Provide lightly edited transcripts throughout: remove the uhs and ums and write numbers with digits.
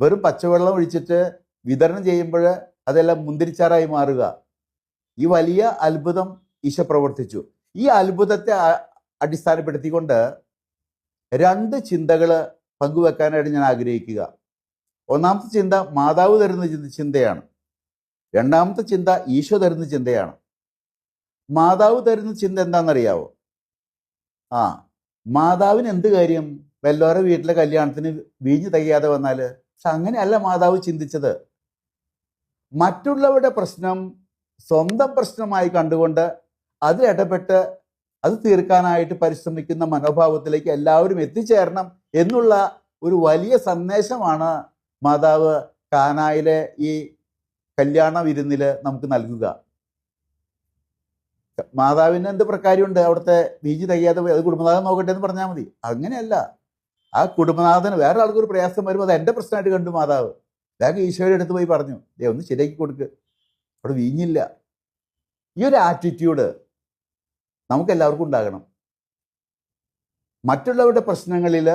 വെറും പച്ചവെള്ളം ഒഴിച്ചിട്ട് വിതരണം ചെയ്യുമ്പോൾ അതെല്ലാം മുന്തിരിച്ചാറായി മാറുക. ഈ വലിയ അത്ഭുതം ഈശോ പ്രവർത്തിച്ചു. ഈ അത്ഭുതത്തെ അടിസ്ഥാനപ്പെടുത്തിക്കൊണ്ട് 2 ചിന്തകൾ പങ്കുവെക്കാനായിട്ട് ഞാൻ ആഗ്രഹിക്കുക. ഒന്നാമത്തെ ചിന്ത മാതാവ് തരുന്ന ചിന്തയാണ്. രണ്ടാമത്തെ ചിന്ത ഈശോ തരുന്ന ചിന്തയാണ്. മാതാവ് തരുന്ന ചിന്ത എന്താണെന്നറിയാവോ? മാതാവിന് എന്ത് കാര്യം വല്ലോരെ വീട്ടിലെ കല്യാണത്തിന് വീഞ്ഞ് തികയാതെ വന്നാൽ? പക്ഷെ അങ്ങനെയല്ല മാതാവ് ചിന്തിച്ചത്. മറ്റുള്ളവരുടെ പ്രശ്നം സ്വന്തം പ്രശ്നമായി കണ്ടുകൊണ്ട് അതിലിടപെട്ട് അത് തീർക്കാനായിട്ട് പരിശ്രമിക്കുന്ന മനോഭാവത്തിലേക്ക് എല്ലാവരും എത്തിച്ചേരണം എന്നുള്ള ഒരു വലിയ സന്ദേശമാണ് മാതാവ് കാനായിലെ ഈ കല്യാണ വിരുന്നിൽ നമുക്ക് നൽകുക. മാതാവിന് എന്ത് പ്രകാരമുണ്ട്? അവിടുത്തെ വീഞ്ഞ് തികയാതെ അത് കുടുംബനാഥൻ നോക്കട്ടെ എന്ന് പറഞ്ഞാൽ മതി. അങ്ങനെയല്ല. ആ കുടുംബനാഥന് വേറെ ആൾക്കൊരു പ്രയാസം വരുമ്പോൾ അത് എൻ്റെ പ്രശ്നമായിട്ട് കണ്ടു മാതാവ്. വേഗം ഈശോയുടെ അടുത്ത് പോയി പറഞ്ഞു, ഒന്ന് ശരിയാക്കി കൊടുക്ക്, അവിടെ വീഞ്ഞില്ല. ഈ ഒരു ആറ്റിറ്റ്യൂഡ് നമുക്കെല്ലാവർക്കും ഉണ്ടാകണം. മറ്റുള്ളവരുടെ പ്രശ്നങ്ങളിൽ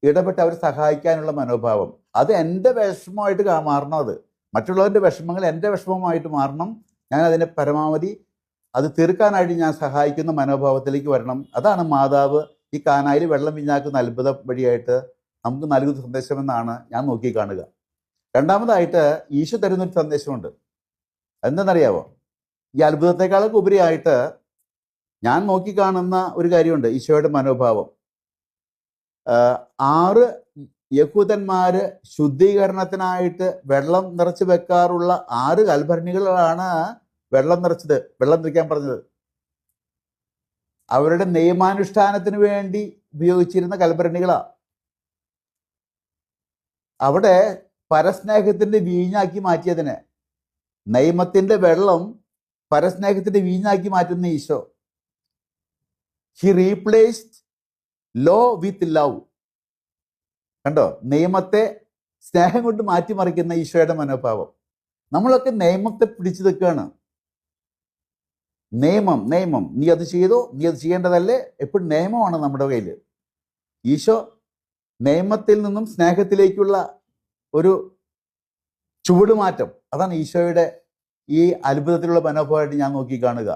ഇടപെട്ട് അവരെ സഹായിക്കാനുള്ള മനോഭാവം, അത് എൻ്റെ വിഷമമായിട്ട് മാറണം. അത് മറ്റുള്ളവരുടെ വിഷമങ്ങൾ എൻ്റെ വിഷമമായിട്ട് മാറണം. ഞാൻ അതിനെ പരമാവധി അത് തീർക്കാനായിട്ട് ഞാൻ സഹായിക്കുന്ന മനോഭാവത്തിലേക്ക് വരണം. അതാണ് മാതാവ് ഈ കാനായിൽ വെള്ളം വീഞ്ഞാക്കുന്ന അത്ഭുതം വഴിയായിട്ട് നമുക്ക് നൽകുന്ന സന്ദേശമെന്നാണ് ഞാൻ നോക്കിക്കാണുക. രണ്ടാമതായിട്ട് ഈശോ തരുന്നൊരു സന്ദേശമുണ്ട്. എന്താണെന്നറിയാവോ? ഈ അത്ഭുതത്തെക്കാളൊക്കെ ഉപരിയായിട്ട് ഞാൻ നോക്കിക്കാണുന്ന ഒരു കാര്യമുണ്ട്. ഈശോയുടെ മനോഭാവം. 6 യഹൂദന്മാര് ശുദ്ധീകരണത്തിനായിട്ട് വെള്ളം നിറച്ച് വെക്കാറുള്ള 6 കൽഭരണികളാണ് വെള്ളം നിറയ്ക്കാൻ പറഞ്ഞത്. അവരുടെ നിയമാനുഷ്ഠാനത്തിന് വേണ്ടി ഉപയോഗിച്ചിരുന്ന കൽഭരണികളാ. അവിടെ പരസ്നേഹത്തിന്റെ വീഞ്ഞാക്കി മാറ്റിയതിനെ, നിയമത്തിന്റെ വെള്ളം പരസ്നേഹത്തിന്റെ വീഞ്ഞാക്കി മാറ്റുന്ന ഈശോ. He replaced law with love. കണ്ടോ? നിയമത്തെ സ്നേഹം കൊണ്ട് മാറ്റിമറിക്കുന്ന ഈശോയുടെ മനോഭാവം. നമ്മളൊക്കെ നിയമത്തെ പിടിച്ചു നിൽക്കുകയാണ്. നിയമം, നീ അത് ചെയ്തോ, നീ അത് ചെയ്യേണ്ടതല്ലേ, എപ്പോഴും നിയമമാണ് നമ്മുടെ കയ്യിൽ. ഈശോ നിയമത്തിൽ നിന്നും സ്നേഹത്തിലേക്കുള്ള ഒരു ചുവടുമാറ്റം, അതാണ് ഈശോയുടെ ഈ അത്ഭുതത്തിലുള്ള മനോഭാവമായിട്ട് ഞാൻ നോക്കി കാണുക.